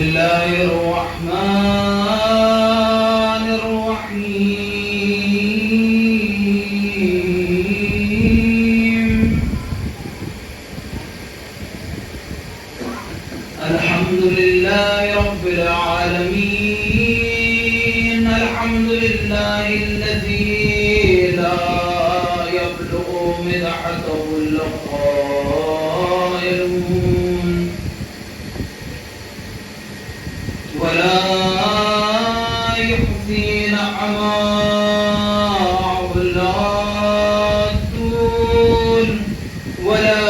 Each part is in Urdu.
الله الرحمن الرحيم الحمد لله رب العالمين الحمد لله الذي لا يبلغ مدحته القائلون ولا يحصي نعماء العادون ولا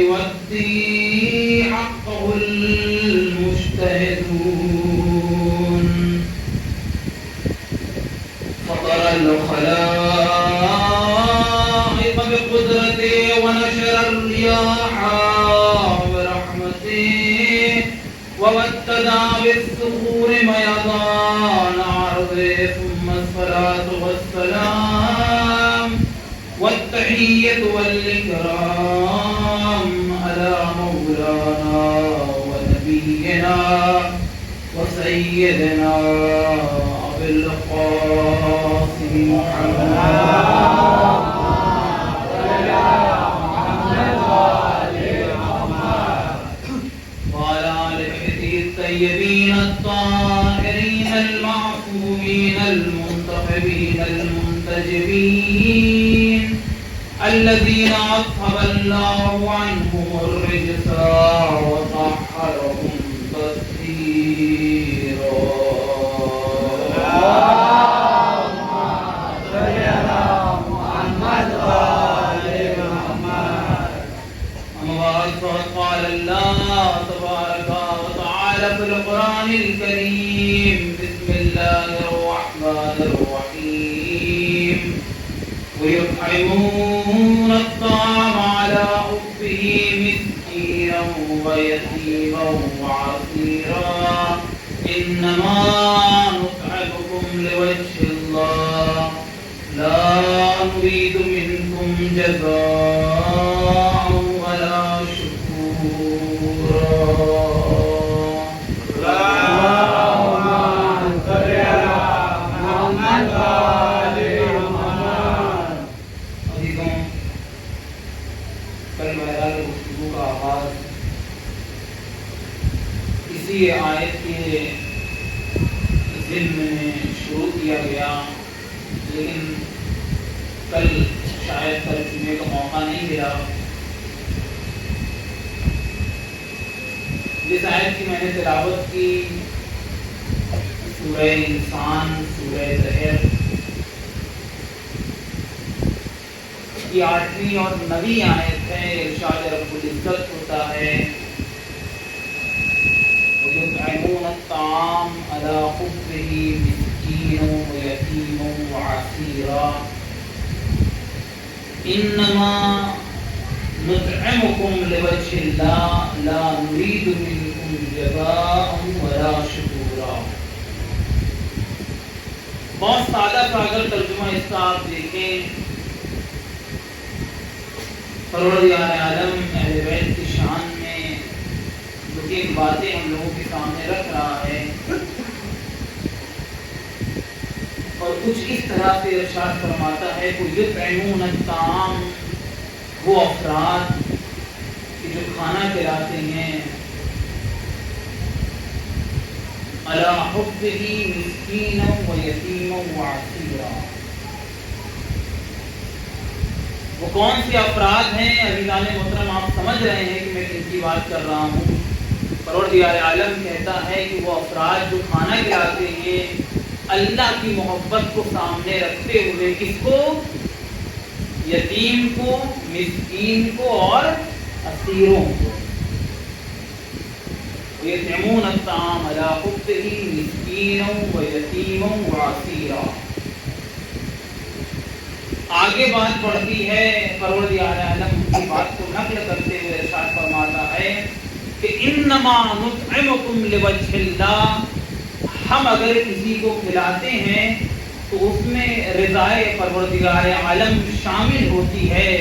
يؤدي حقه المجتهدون فطر الخلائق بقدرته ونشر الرياح برحمته وابتدى بالصخور ميضان عرضه ثم الصلاة والسلام والتحية والإكرام على مولانا ونبينا وسيدنا أبي القاسم محمد الطيبين الطاهرين المعصومين المنتخبين المنتجبين الذين أصحب الله عنهم الرجس وطهرهم تطهيرا قال الله تبارك وتعالى في القرآن الكريم بسم الله الرحمن الرحيم ويطعمون الطعام على حبه مسكينا ويتيما وعسيرا إنما نطعمكم لوجه الله لا نريد منكم جزاء ولا شكورا اللهم صل على محمد وآل محمد. عزیزوں، کل بہرحال گفتگو کا آغاز اسی آیت کے ضمن میں شروع کیا گیا، لیکن کل شاید ترجمے کا موقع نہیں ملا. جس آیت کی میں نے تلاوت کی سورہ انسان سورہ زہر کی 8ویں اور 9ویں آیت ہے. ارشاد رب العزت ہوتا ہے وَيُطْعِمُونَ الطَّعَامَ عَلَى حُبِّهِ مِسْكِينًا وَيَتِيمًا وَعَسِيرًا إِنَّمَا نطعمكم لوجه الله لا نريد منكم جزاء ولا شكورا. بہت سادہ سا اگر ترجمہ اس کا آپ دیکھیں، پروردگار عالم اہل بیت کی شان میں جو کہ باتیں ہم لوگوں کے سامنے رکھ رہا ہے اور کچھ اس طرح سے ارشاد فرماتا ہے کہ یطعمون الطعام، وہ افراد کہ جو کھانا کھلاتے ہیں علی حبہ مسکینا ویتیما وعسیرا. وہ کون سے افراد ہیں عزیزان محترم؟ آپ سمجھ رہے ہیں کہ میں کن کی بات کر رہا ہوں. پروردگار عالم کہتا ہے کہ وہ افراد جو کھانا کھلاتے ہیں اللہ کی محبت کو سامنے رکھتے ہوئے، کس کو؟ یتیم کو، مسکین کو اور اسیروں کو. یطعمون الطعام علی حبہ مسکینا ویتیما وعسیرا. آگے بات بڑھتی ہے، پروردگار عالم کی بات کو نقل کرتے ہوئے ارشاد فرماتا ہے کہ انما نطعمکم لوجہ اللہ، ہم اگر کسی کو کھلاتے ہیں تو اس میں رضائے پروردگار عالم شامل ہوتی ہے.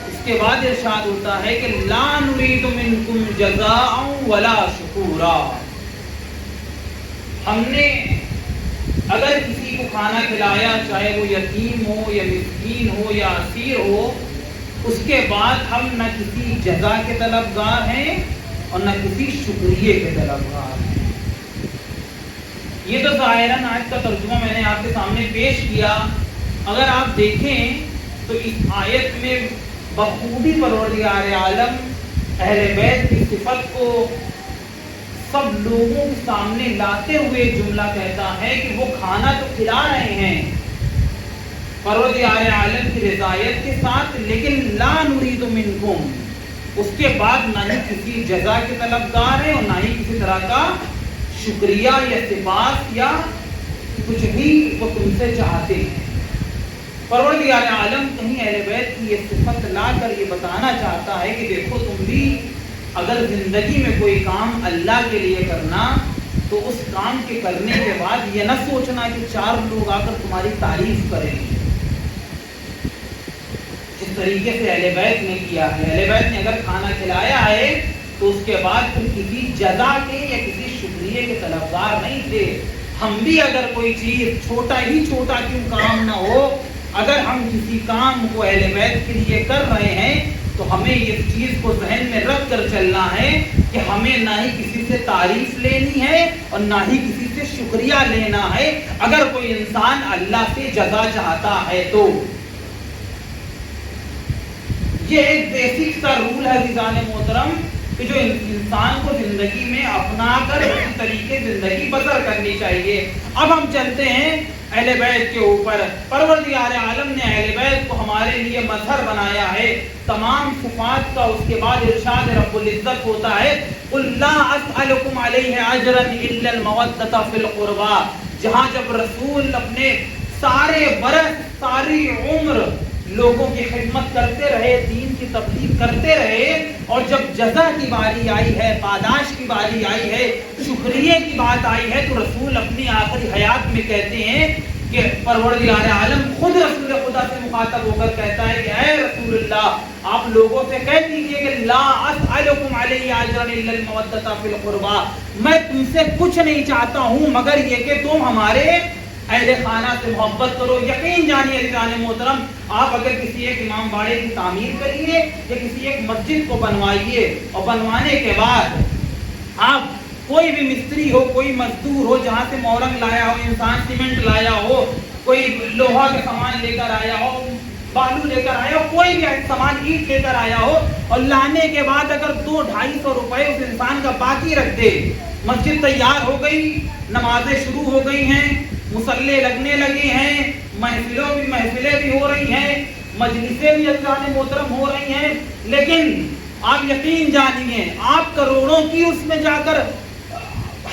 اس کے کے بعد ارشاد ہوتا ہے کہ لا نريد منکم جزاء ولا شکورا. ہم نے اگر کسی کو کھانا کھلایا، چاہے وہ یتیم ہو یا مسکین ہو یا اسیر ہو، اس کے بعد ہم نہ کسی جزا کے طلبگار ہیں اور نہ کسی شکریہ کے طلبگار ہیں. یہ تو ظاہراً آج کا ترجمہ میں نے آپ کے سامنے پیش کیا. اگر آپ دیکھیں تو اس آیت میں بخوبی پروردگار عالم اہل بیت کی صفت کو سب لوگوں کے سامنے لاتے ہوئے جملہ کہتا ہے کہ وہ کھانا تو کھلا رہے ہیں پروردگار عالم کی رضایت کے ساتھ، لیکن لا نريد منکم، اس کے بعد نہ ہی کسی جزا کے طلبگار ہیں اور نہ ہی کسی طرح کا شکریہ یا سپاس یا کچھ بھی وہ تم سے چاہتے ہیں. پروردگار عالم کہیں اہل بیت کی یہ صفت لا کر یہ بتانا چاہتا ہے کہ دیکھو تم بھی اگر زندگی میں کوئی کام اللہ کے لیے کرنا تو اس کام کے کرنے کے بعد یہ نہ سوچنا کہ 4 لوگ آ کر تمہاری تعریف کریں گے. جس طریقے سے اہل بیت نے کیا ہے، اہل بیت نے اگر کھانا کھلایا ہے تو اس کے بعد تم کسی جزا کے یا کسی شکریہ کے طلبگار نہیں تھے. ہم بھی اگر کوئی چیز چھوٹا ہی چھوٹا کیوں کام نہ ہو، اگر ہم کسی کام کو اہل بیت کے لیے کر رہے ہیں تو ہمیں اس چیز کو ذہن میں رکھ کر چلنا ہے کہ ہمیں نہ ہی کسی سے تعریف لینی ہے اور نہ ہی کسی سے شکریہ لینا ہے. اگر کوئی انسان اللہ سے جزا چاہتا ہے تو یہ ایک بیسک سا رول ہے عزیزان محترم کہ جو انسان کو زندگی میں اپنا کر اسی طریقے زندگی بسر کرنی چاہیے. اب ہم چلتے ہیں اہل بیت کے اوپر. پروردگار عالم نے اہل بیت کو ہمارے لیے مظہر بنایا ہے تمام صفات کا. اس کے بعد ارشاد رب العزت ہوتا ہے قُلْ لَا أَسْأَلُكُمْ عَلَيْهِ أَجْرًا إِلَّا الْمَوَدَّةَ فِي الْقُرْبَى. جہاں جب رسول اپنے سارے برس ساری عمر لوگوں کی خدمت کرتے رہے، دین کی تبلیغ کرتے رہے، اور جب جزا کی باری آئی ہے، پاداش کی باری آئی ہے، شکریہ کی بات آئی ہے، تو رسول اپنی آخری حیات میں کہتے ہیں کہ پروردگار عالم خود رسول خدا سے مخاطب ہو کر کہتا ہے کہ اے رسول اللہ آپ لوگوں سے کہہ دیجئے کہ لا اسألکم علیہ اجرا الا المودۃ فی القربى، میں تم سے کچھ نہیں چاہتا ہوں مگر یہ کہ تم ہمارے اہل خانہ سے محبت کرو. یقین جانیے عزیزان محترم، آپ اگر کسی ایک امام باڑے کی تعمیر کریے یا کسی ایک مسجد کو بنوائیے اور بنوانے کے بعد آپ کوئی بھی مستری ہو، کوئی مزدور ہو، جہاں سے مورنگ لایا ہو، انسان سیمنٹ لایا ہو، کوئی لوہا کے سامان لے کر آیا ہو، بالو لے کر آیا ہو، کوئی بھی سامان اینٹ لے کر آیا ہو، اور لانے کے بعد اگر 200-250 روپے اس انسان کا باقی رکھ دے، مسجد تیار ہو گئی، نمازیں شروع ہو گئی ہیں، مصلے لگنے لگے ہیں، محفلیں بھی ہو رہی ہیں، مجلسیں بھی عزیزان محترم ہو رہی ہیں، لیکن آپ یقین جانیے آپ کروڑوں کی اس میں جا کر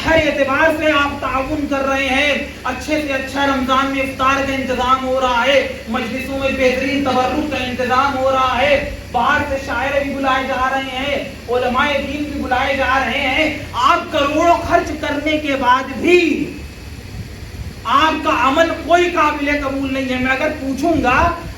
ہر اعتبار سے آپ تعاون کر رہے ہیں. اچھے سے اچھا رمضان میں افطار کا انتظام ہو رہا ہے، مجلسوں میں بہترین تبرک کا انتظام ہو رہا ہے، باہر سے شاعر بھی بلائے جا رہے ہیں، علماء دین بھی بلائے جا رہے ہیں. آپ کروڑوں خرچ کرنے کے بعد بھی آپ کا عمل کوئی قابل قبول نہیں ہے. میں اگر پوچھوں گا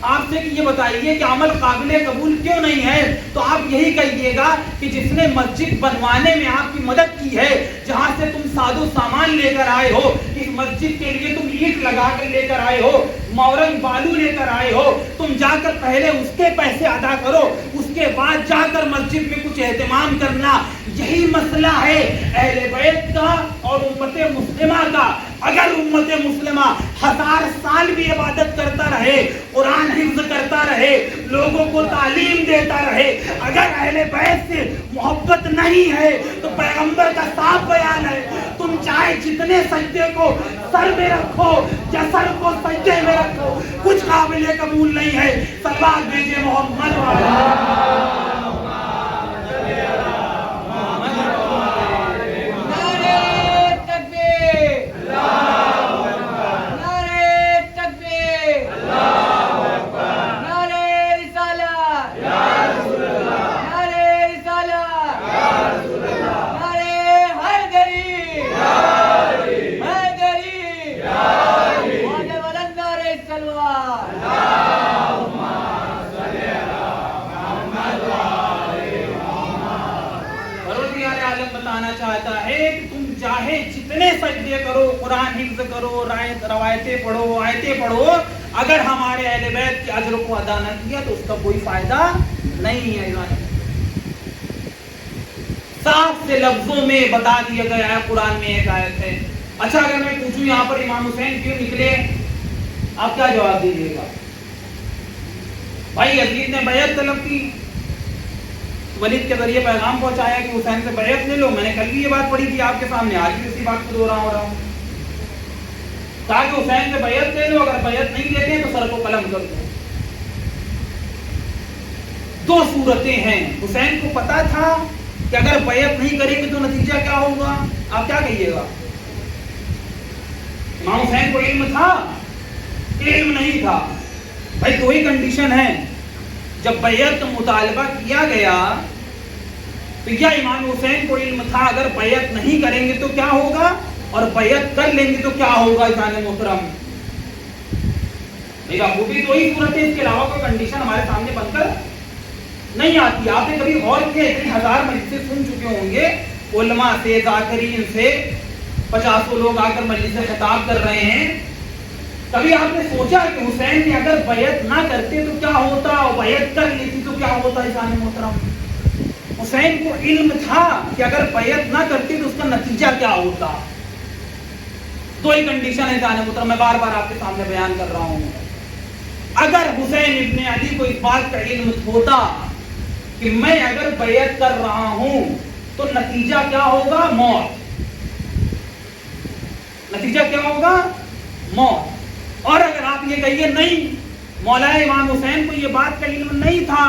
آپ سے کہ یہ بتائیے کہ عمل قابل قبول کیوں نہیں ہے، تو آپ یہی کہیے گا کہ جس نے مسجد بنوانے میں آپ کی مدد کی ہے، جہاں سے تم ساز و سامان لے کر آئے ہو، اس مسجد کے لیے تم اینٹ لگا کر لے کر آئے ہو، مورنگ بالو لے کر آئے ہو، تم جا کر پہلے اس کے پیسے ادا کرو، اس کے بعد جا کر مسجد میں کچھ اہتمام کرنا. یہی مسئلہ ہے اہل بیت کا اور امت مسلمہ کا. اگر امت مسلمہ 1000 سال بھی عبادت کرتا رہے، قرآن حفظ کرتا رہے، لوگوں کو تعلیم دیتا رہے، اگر اہل بیت سے محبت نہیں ہے تو پیغمبر کا صاف بیان ہے تم چاہے جتنے سجدے کو سر میں رکھو یا سر کو سجدے میں رکھو، کچھ قابل قبول نہیں ہے. صلوات بھیجے محمد والا. توجہ کرو, قرآن حفظ کرو, روایتیں پڑھو, آیتیں پڑھو, اگر ہمارے اہل بیت کے اجر کو ادا نہ کیا تو اس کا کوئی فائدہ نہیں ہے. صاف سے لفظوں میں بتا دیا گیا ہے, قرآن میں ایک آیت ہے. اچھا اگر میں پوچھوں یہاں پر امام حسین کیوں نکلے, آپ کیا جواب دیجیے گا؟ بھائی یزید نے بیعت طلب کی, ولید کے ذریعے پیغام پہنچایا کہ حسین سے بیعت لے لو. میں نے کل بھی یہ بات پڑھی تھی آپ کے سامنے, آج بھی اسی بات کو دوہرا ہو رہا ہوں. کہا کہ حسین سے بیعت لے لو, اگر بیعت نہیں لیتے تو سر کو قلم کر دو. دو صورتیں ہیں. حسین کو پتا تھا کہ اگر بیعت نہیں کریں گے تو نتیجہ کیا ہوگا, آپ کیا کہیے گا؟ امام حسین کو علم تھا, علم نہیں تھا؟ بھائی دو ہی کنڈیشن ہے. جب بیعت مطالبہ کیا گیا تو یا امام حسین کو علم تھا اگر بیعت نہیں کریں گے تو کیا ہوگا, اور بیعت کر لیں گے تو کیا ہوگا؟ جان محترم وہ بھی دو ہی صورتیں, اس کے علاوہ کوئی کنڈیشن ہمارے سامنے بن کر نہیں آتی. آپ نے کبھی غور کیا, اتنی ہزار مجلسیں سن چکے ہوں گے, علماء سے, ذاکرین سے 50 لوگ آ کر مجلس سے خطاب کر رہے ہیں. کبھی آپ نے سوچا کہ حسین نے اگر بیعت نہ کرتے تو کیا ہوتا, اور بیعت کر لیتی تو کیا ہوتا؟ جان محترم حسین کو علم تھا کہ اگر بیعت نہ کرتے تو اس کا نتیجہ کیا ہوتا. دو ہی کنڈیشن ہے جان محترم, میں بار بار آپ کے سامنے بیان کر رہا ہوں. اگر حسین ابن علی کو اس بات کا علم ہوتا کہ میں اگر بیعت کر رہا ہوں تو نتیجہ کیا ہوگا؟ موت. نتیجہ کیا ہوگا؟ موت. اور اگر آپ یہ کہیے نہیں, مولا امام حسین کو یہ بات کا علم نہیں تھا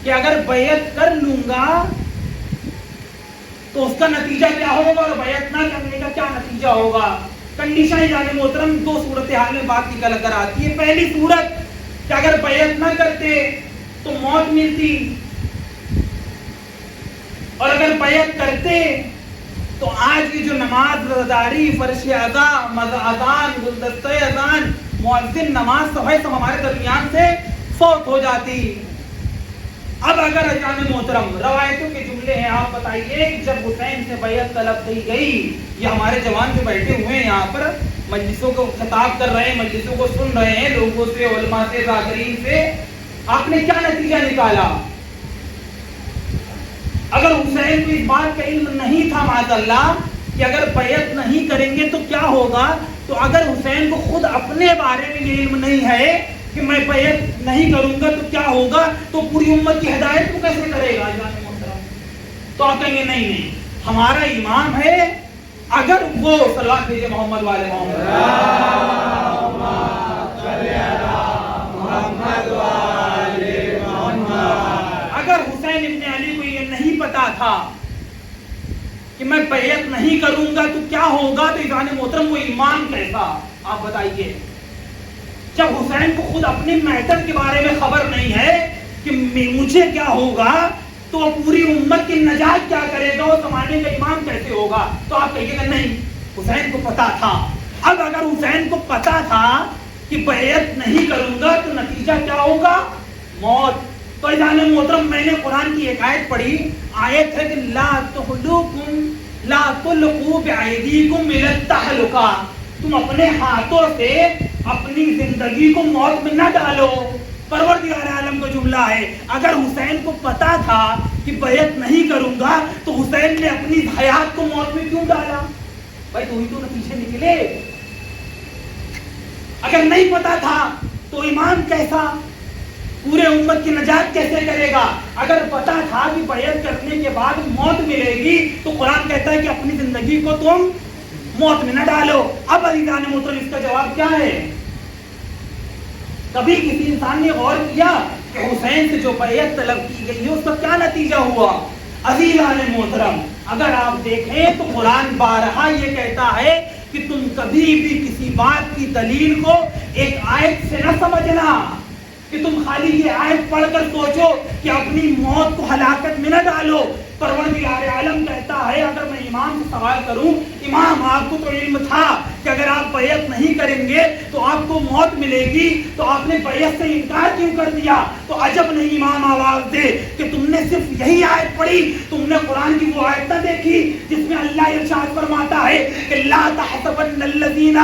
کہ اگر بیعت کر لوں گا تو اس کا نتیجہ کیا ہوگا, اور بیعت نہ کرنے کا کیا نتیجہ ہوگا. کنڈیشن جان محترم دو صورتحال میں بات نکل کر آتی ہے. پہلی صورت کہ اگر بیعت نہ کرتے تو موت ملتی, اور اگر بیعت کرتے تو آج کی جو نماز رضاداری, فرش اذان, اذان, گلدستہ اذان, مؤذن, نماز سب ہمارے درمیان سے فوت ہو جاتی. اب اگر جان محترم روایتوں کے جملے ہیں, آپ بتائیے کہ جب حسین سے بیعت طلب کی گئی, یہ ہمارے جوان جو بیٹھے ہوئے ہیں یہاں پر مجلسوں کو خطاب کر رہے ہیں, مجلسوں کو سن رہے ہیں, لوگوں سے, علماء سے, ذاکرین سے, آپ نے کیا نتیجہ نکالا؟ اگر حسین کو اس بات کا علم نہیں تھا معاذ اللہ کہ اگر بیعت نہیں کریں گے تو کیا ہوگا, تو اگر حسین کو خود اپنے بارے میں یہ علم نہیں ہے کہ میں بیعت نہیں کروں گا تو کیا ہوگا, تو پوری امت کی ہدایت کو کیسے کرے گا؟ جان محترم تو آپ کہیں گے نہیں نہیں ہمارا امام ہے, اگر وہ صلوات بھیجے محمد والے محمد اگر حسین ابن علی کو یہ نہیں پتا تھا کہ میں بیعت نہیں کروں گا تو کیا ہوگا, تو جان محترم وہ ایمان کیسا, آپ بتائیے. جب حسین کو خود اپنے میٹر کے بارے میں خبر نہیں ہے کہ مجھے کیا ہوگا, تو وہ پوری امت کی نجات کیا کرے گا, وہ زمانے کا امام کیسے ہوگا؟ تو آپ کہیے گا نہیں حسین کو پتا تھا. اب اگر حسین کو پتا تھا کہ بیعت نہیں کروں گا تو نتیجہ کیا ہوگا؟ موت. تو جان محترم میں نے قرآن کی ایک آیت پڑھی, آیت ہے کہ لا تلقوا بأیدیکم الی التہلکہ, تم اپنے ہاتھوں سے اپنی زندگی کو موت میں نہ ڈالو. پروردگار عالم کا جملہ ہے. اگر حسین کو پتا تھا کہ بیعت نہیں کروں گا تو حسین نے اپنی حیات کو موت میں کیوں ڈالا؟ بھائی تو ہی تو نتیجے نکلے. اگر نہیں پتا تھا تو ایمان کیسا, پورے امت کی نجات کیسے کرے گا؟ اگر پتا تھا کہ بیعت کرنے کے بعد موت ملے گی تو قرآن کہتا ہے کہ اپنی زندگی کو تم موت میں نہ ڈالو. اب عزیزان محترم اس کا جواب کیا ہے؟ کبھی کسی انسان نے غور کیا کہ حسین سے جو بیعت طلب کی گئی ہے اس کا کیا نتیجہ ہوا؟ عزیزان محترم اگر آپ دیکھیں تو قرآن بارہا یہ کہتا ہے کہ تم کبھی بھی کسی بات کی دلیل کو ایک آیت سے نہ سمجھنا, کہ تم خالی یہ آیت پڑھ کر سوچو کہ اپنی موت کو ہلاکت میں نہ ڈالو۔ پروردگار عالم کہتا ہے اگر میں امام سے سوال کروں، امام آپ کو تو علم تھا کہ اگر آپ بیعت نہیں کریں گے تو آپ کو موت ملے گی، تو آپ نے بیعت سے انکار کیوں کر دیا؟ تو عجب نہیں امام آواز دے کہ تم نے صرف یہی آیت پڑھی، تم نے قرآن کی وہ آیت نہ دیکھی جس میں اللہ ارشاد فرماتا ہے کہ لا تحسبن الذین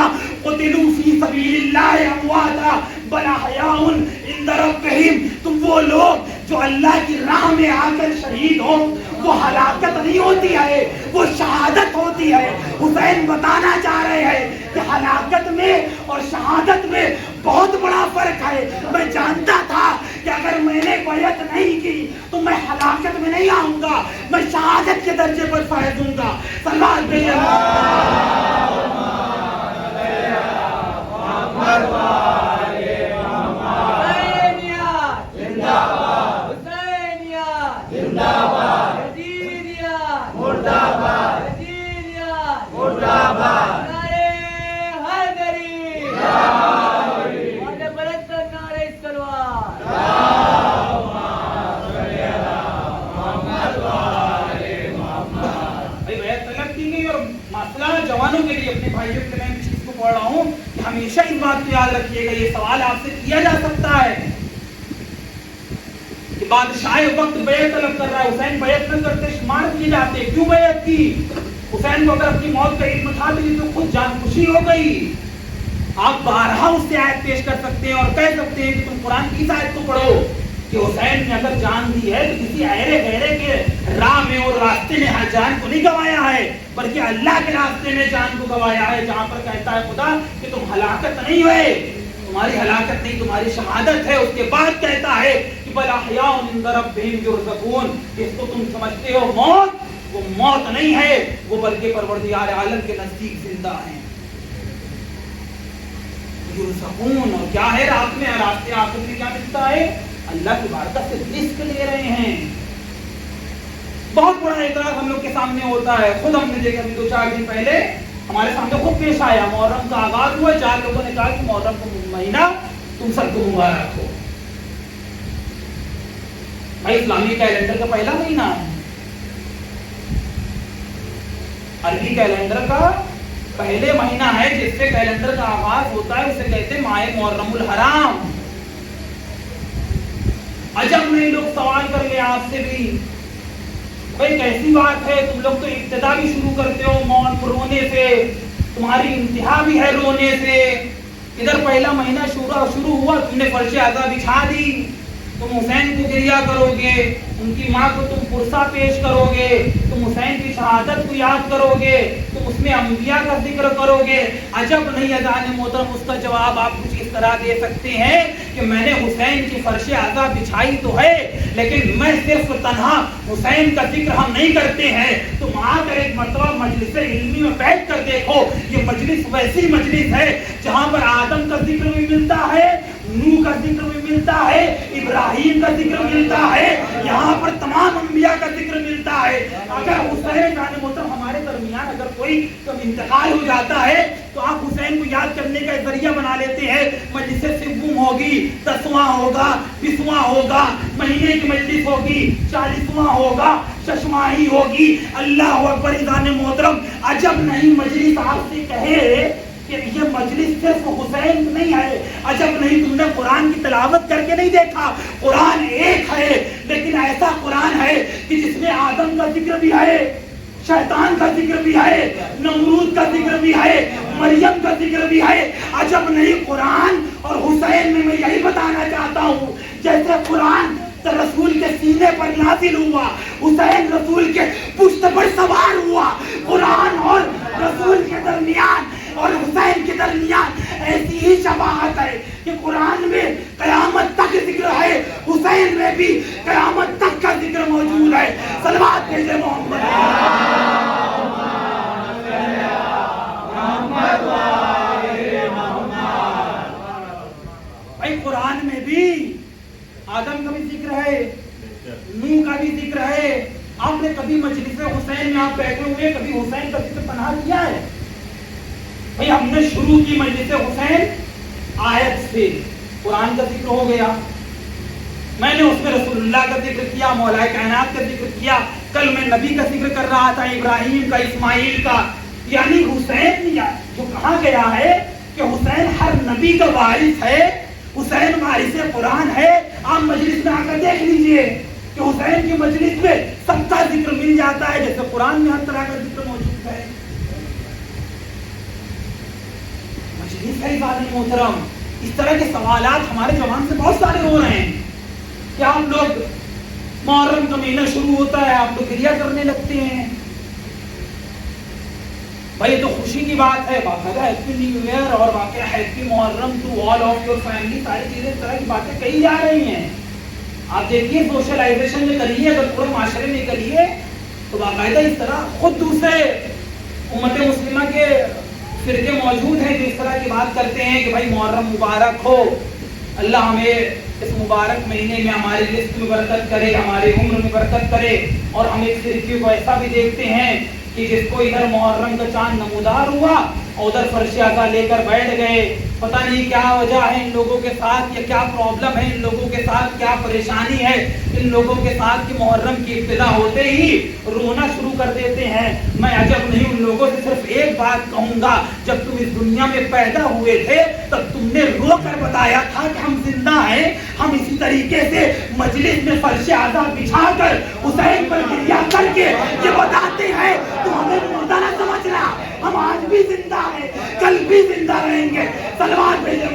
قتلوا فی سبیل اللہ امواتا بل احیاء عند ربہم۔ تم وہ لوگ جو اللہ کی راہ میں آ کر شہید ہو، وہ ہلاکت نہیں ہوتی ہے، وہ شہادت ہوتی ہے۔ حسین بتانا چاہ رہے ہیں کہ ہلاکت میں اور شہادت میں بہت بڑا فرق ہے۔ میں جانتا تھا کہ اگر میں نے بیعت نہیں کی تو میں ہلاکت میں نہیں آؤں گا، میں شہادت کے درجے پر فائز ہوں گا۔ صلوات بھیجئے جوانوں کے لیے، اپنے بھائیوں کے لیے میں اس چیز کو پڑھ رہا ہوں کہ ہمیشہ اس بات کو یاد رکھیے گا، یہ سوال آپ سے کیا جا سکتا ہے کہ بادشاہ وقت بیعت طلب کر رہا ہے، حسین بیعت نہ کرتے شمار کیے جاتے، کیوں بیعت کی؟ حسین کو اگر اپنی موت کا علم تھا تو خود جان خوشی ہو گئی۔ آپ بارہا اس سے آیت پیش کر سکتے ہیں اور کہہ سکتے ہیں کہ تم قرآن کی اس آیت کو پڑھو کہ حسین نے اگر جان دی ہے تو کسی ایرے غیرے کے راہ میں اور راستے میں جان کو نہیں گوایا ہے، بلکہ اللہ کے راستے میں جان کو گوایا ہے، جہاں پر کہتا ہے خدا کہ تم ہلاکت نہیں ہوئے، تمہاری ہلاکت نہیں، تمہاری شہادت ہے۔ اس کے بعد کہتا ہے کہ بل احیاء عند ربہم یرزقون، اس کو تم سمجھتے ہو موت، وہ موت نہیں ہے، وہ بلکہ پروردگار عالم کے نزدیک زندہ ہیں۔ یرزقون، اور کیا ہے رات میں راستے آخر میں کیا ملتا ہے؟ اللہ کی بارگاہ سے رزق لے رہے ہیں۔ بہت بڑا اعتراض ہم لوگ کے سامنے ہوتا ہے، خود ہم نے دیکھا ابھی 2-4 دن پہلے ہمارے سامنے خود پیش آیا، محرم کا آغاز ہوا، 4 لوگوں نے کہا کہ محرم کا مہینہ تم سب کو مبارک ہو۔ بھائی اسلامی کیلنڈر کا پہلا مہینہ ہے، عربی کیلنڈر کا پہلے مہینہ ہے جس سے کیلنڈر کا آغاز ہوتا ہے، اسے کہتے ہیں ماہ محرم الحرام۔ عجب نہیں لوگ سوال کر لیں آپ سے بھی، بھائی کیسی بات ہے، تم لوگ تو ابتدا بھی شروع کرتے ہو موت رونے سے، تمہاری انتہا بھی ہے رونے سے، ادھر پہلا مہینہ شروع ہوا تم نے فرش عزا بچھا دی، تم حسین کو گریہ کرو گے، ان کی ماں کو تم پرسہ پیش کرو گے، تم حسین کی شہادت کو یاد کرو گے، تم اس میں انبیاء کا ذکر کرو گے۔ عجب نہیں اذان محترم، اس کا جواب آپ کچھ اس طرح دے سکتے ہیں کہ میں نے حسین کی فرش عزا بچھائی تو ہے، لیکن میں صرف تنہا حسین کا ذکر ہم نہیں کرتے ہیں۔ تم آ کر ایک مرتبہ مجلس علمی میں بیٹھ کر دیکھو، یہ مجلس ویسی مجلس ہے جہاں پر آدم کا ذکر بھی ملتا ہے، نوح کا ذکر بھی ملتا ہے، ابراہیم کا ذکر ملتا ہے، یہاں پر تمام انبیاء کا ذکر ملتا ہے۔ اگر حسین جان محترم ہمارے درمیان اگر کوئی کب انتقال ہو جاتا ہے تو آپ حسین کو یاد کرنے کا ذریعہ بنا لیتے ہیں، مجلس سوم ہوگی، 10واں ہوگا، 20واں ہوگا، مہینے کی مجلس ہوگی، 40واں ہوگا، ششماہی ہوگی، اللہ اکبر اذان محترم۔ عجب نہیں مجلس آپ سے کہے کہ یہ مجلس صرف حسین نہیں ہے، عجب نہیں تم نے قرآن کی تلاوت کر کے نہیں دیکھا، قرآن ایک ہے لیکن ایسا قرآن ہے کہ جس میں آدم کا ذکر بھی ہے، شیطان کا ذکر بھی ہے، نمرود کا ذکر بھی ہے، مریم کا ذکر بھی ہے۔ عجب نہیں قرآن اور حسین میں یہی بتانا چاہتا ہوں، جیسے قرآن رسول کے سینے پر نازل ہوا، حسین رسول کے پشت پر سوار ہوا، قرآن اور رسول کے درمیان اور حسین کے درمیان ایسی ہی شباہت ہے کہ قرآن میں قیامت تک ذکر ہے، حسین میں بھی قیامت تک کا ذکر موجود ہے۔ صلوات بھیجے محمد۔ بھائی قرآن میں بھی آدم کا بھی ذکر ہے، نوح کا بھی ذکر ہے۔ آپ نے کبھی مجلس حسین میں آپ بیٹھے ہوئے کبھی حسین کا ذکر پنہا کیا ہے؟ ہم نے شروع کی مجلس حسین آیت سے، قرآن کا ذکر ہو گیا، میں نے اس میں رسول اللہ کا ذکر کیا، مولا کائنات کا ذکر کیا، کل میں نبی کا ذکر کر رہا تھا، ابراہیم کا، اسماعیل کا، یعنی حسین جو کہا گیا ہے کہ حسین ہر نبی کا وارث ہے، حسین وارث قرآن ہے۔ آپ مجلس میں آ کر دیکھ لیجئے کہ حسین کی مجلس میں سب کا ذکر مل جاتا ہے، جیسے قرآن میں ہر طرح کا ذکر موجود ہے۔ مجلس ہے عزیز محترم، اس طرح کے سوالات ہمارے زبان سے بہت سارے ہو رہے ہیں کہ آپ لوگ محرم کا مہینہ شروع ہوتا ہے، آپ لوگ گریہ کرنے لگتے ہیں۔ بھائی یہ تو خوشی کی بات ہے، باقاعدہ ہیپی نیو ایئر اور واقعہ happy Muharram to all of your family, ساری چیزیں اس طرح کی باتیں کہی جا رہی ہیں۔ آپ دیکھیے سوشلائزیشن میں کریے، اگر پورے معاشرے میں کریے تو باقاعدہ اس طرح خود دوسرے امت مسلمہ کے فرقے موجود ہیں جو اس طرح کی بات کرتے ہیں کہ بھائی محرم مبارک ہو، اللہ ہمیں اس مبارک مہینے میں ہمارے رزق میں برکت کرے، ہمارے عمر میں برکت کرے۔ اور ہم ایک فرقے کو ایسا بھی دیکھتے ہیں کہ جس کو ادھر محرم کا چاند نمودار ہوا اور ادھر فرش اعضا لے کر بیٹھ گئے، پتہ نہیں کیا وجہ ہے ان لوگوں کے ساتھ، یا کیا پرابلم ہے ان لوگوں کے ساتھ، کیا پریشانی ہے ان لوگوں کے ساتھ کہ محرم کی ابتدا ہوتے ہی رونا شروع کر دیتے ہیں۔ میں عجب نہیں ان لوگوں سے صرف ایک بات کہوں گا، جب تم اس دنیا میں پیدا ہوئے تھے تب تم نے رو کر بتایا تھا کہ ہم زندہ ہیں۔ ہم اسی طریقے سے مجلس میں فرش اعضا بچھا کر حسین پر گریہ کر کے یہ بتاتے ہیں تو ہمیں مردہ نہ سمجھنا، ہم آج بھی زندہ ہیں، کل بھی زندہ رہیں گے۔ صلوات بھیجے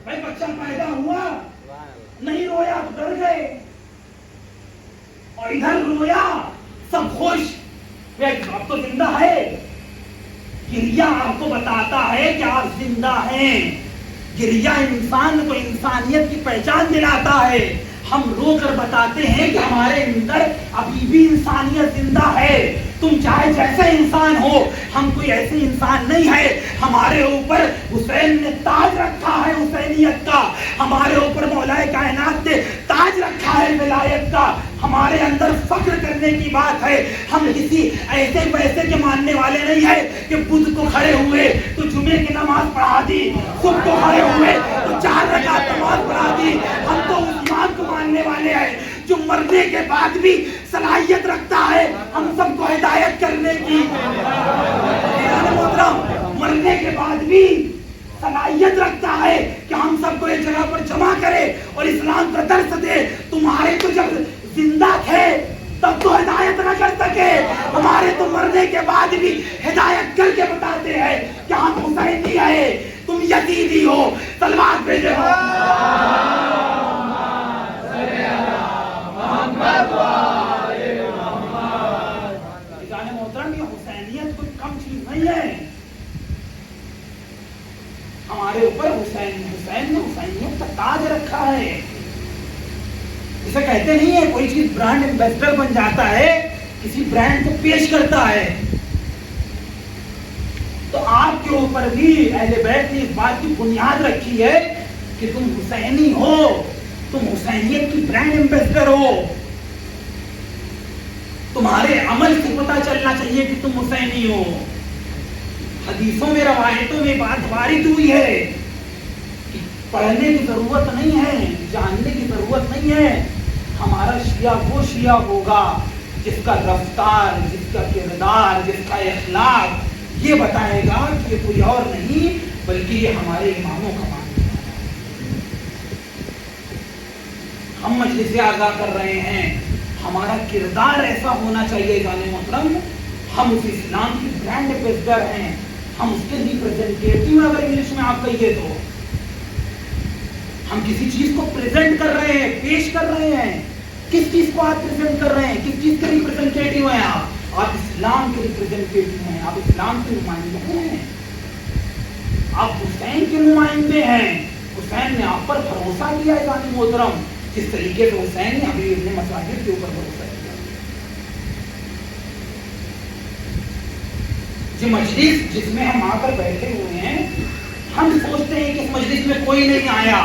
بھائی بچہ پیدا ہوا نہیں رویا تو ڈر گئے، اور ادھر رویا سب خوش، آپ تو زندہ ہے۔ گریہ آپ کو بتاتا ہے کہ آپ زندہ ہیں، گریہ انسان کو انسانیت کی پہچان دلاتا ہے۔ ہم رو کر بتاتے ہیں کہ ہمارے اندر ابھی بھی انسانیت زندہ ہے۔ تم چاہے جیسے انسان ہو، ہم کوئی ایسے انسان نہیں ہے۔ ہمارے اوپر حسین نے تاج رکھا ہے حسینیت کا، ہمارے اوپر مولا کائنات نے تاج رکھا ہے ولایت کا۔ ہمارے اندر فخر کرنے کی بات ہے، ہم کسی ایسے ویسے کے ماننے والے نہیں ہیں کہ بدھ کو کھڑے ہوئے تو جمعے کی نماز پڑھا دی، صبح کو کھڑے ہوئے تو 4 رکعت نماز پڑھا دی۔ ہم تو اس ایمان کو ماننے والے ہیں جو مرنے کے بعد بھی صلاحیت رکھتا ہے ہم سب کو ہدایت کرنے کی۔ مرنے کے بعد بھی صلاحیت رکھتا ہے کہ ہم سب کو ایک جگہ پر جمع کرے اور اسلام کا درس دے۔ تمہارے تو جب زندہ تھے تب تو ہدایت نہ کر سکے، ہمارے تو مرنے کے بعد بھی ہدایت کر کے بتاتے ہیں کہ ہم حسینی ہیں، تم یزیدی ہو۔ تلوار بھیجے ہو محترم، یہ حسینیت کوئی کم چیز نہیں ہے۔ ہمارے اوپر حسین نے حسینیت کا تاج رکھا ہے۔ اسے کہتے نہیں ہے کوئی چیز برانڈ ایمبیسڈر بن جاتا ہے، کسی برانڈ کو پیش کرتا ہے۔ تو آپ کے اوپر بھی اہل بیت نے اس بات کی بنیاد رکھی ہے کہ تم حسینی ہو، تم حسینیت کی برانڈ ایمبیسڈر ہو۔ تمہارے عمل سے پتہ چلنا چاہیے کہ تم حسینی ہو۔ حدیثوں میں روایتوں میں بات وارد ہوئی ہے کہ پڑھنے کی ضرورت نہیں ہے، جاننے کی ضرورت نہیں ہے، ہمارا شیعہ وہ شیعہ ہوگا جس کا رفتار، جس کا کردار، جس کا اخلاق یہ بتائے گا کہ یہ کوئی اور نہیں بلکہ یہ ہمارے اماموں کا ماننا ہے۔ ہم مجلس اعزا کر رہے ہیں، ہمارا کردار ایسا ہونا چاہیے جانے محترم، ہم اس اسلام کی برانڈ ایمبیسڈر ہیں، ہم اس کے ریپرزینٹیٹیو ہیں۔ اگر انگلش میں آپ کہیے تو ہم کسی چیز کو پریزنٹ کر رہے ہیں، پیش کر رہے ہیں۔ کس چیز کو آپ پریزنٹ کر رہے ہیں؟ کس چیز کے ریپرزینٹیٹیو ہیں آپ اسلام کے ریپرزینٹیٹیو ہیں، آپ اسلام کے نمائندے ہیں، آپ حسین کے نمائندے ہیں۔ حسین نے آپ پر بھروسہ کیا ہے جانے محترم، جس طریقے سے حسین نے ابھی اپنے مساجد کے اوپر بھروسہ کیا۔ یہ مجلس جس میں ہم آ کر بیٹھے ہوئے ہیں، ہم سوچتے ہیں کہ اس مجلس میں کوئی نہیں آیا،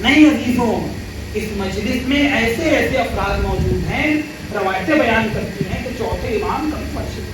نہیں عزیزوں، اس مجلس میں ایسے افراد موجود ہیں، روایتیں بیان کرتی ہیں کہ چوتھے امام کبھی فرش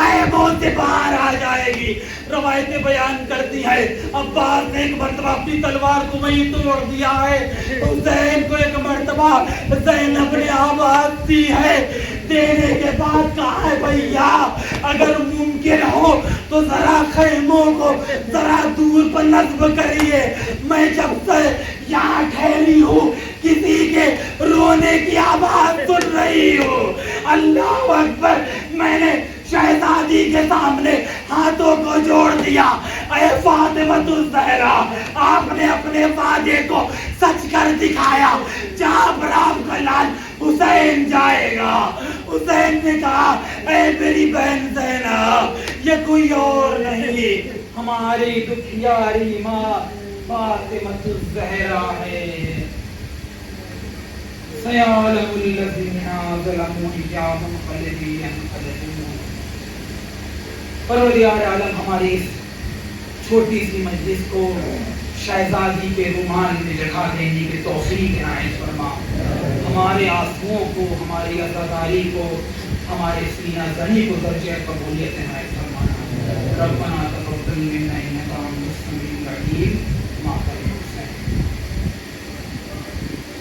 خیموں سے باہر آ جائے گی. روایتیں بیان کرتی ہے عباس نے ایک مرتبہ اپنی تلوار کو وہیں توڑ دیا ہے. حسین کو ایک مرتبہ زینب نے آواز دی ہے, دینے کے بعد کہا ہے بھیا اگر ممکن ہو تو ذرا خیموں کو ذرا دور پر نصب کریے, میں جب سے یہاں ٹھہری ہوں کسی کے رونے کی آواز سن رہی ہوں. اللہ اکبر. میں نے شہزادی کے سامنے ہاتھوں کو جوڑ دیا, اے فاطمہ الزہرا آپ نے اپنے وعدے کو سچ کر دکھایا, جہاں پر آپ کا لال حسین جائے گا. حسین نے کہا اے میری بہن زینب یہ کوئی اور نہیں ہماری دکھیاری ماں فاطمہ الزہرا ہے. سیعلم الذین ظلموا ایہم الذین انقلبوا. پروردگار عالم ہماری اس چھوٹی سی مجلس کو شہزادی کے رومال میں جگہ دینے کی توفیق عنایت فرما. ہمارے آنسوؤں کو, ہماری عزاداری کو, ہمارے سینہ زنی کو درجہ قبولیت عنایت فرمانا. ربنا تقبل منا انک انت السمیع العلیم.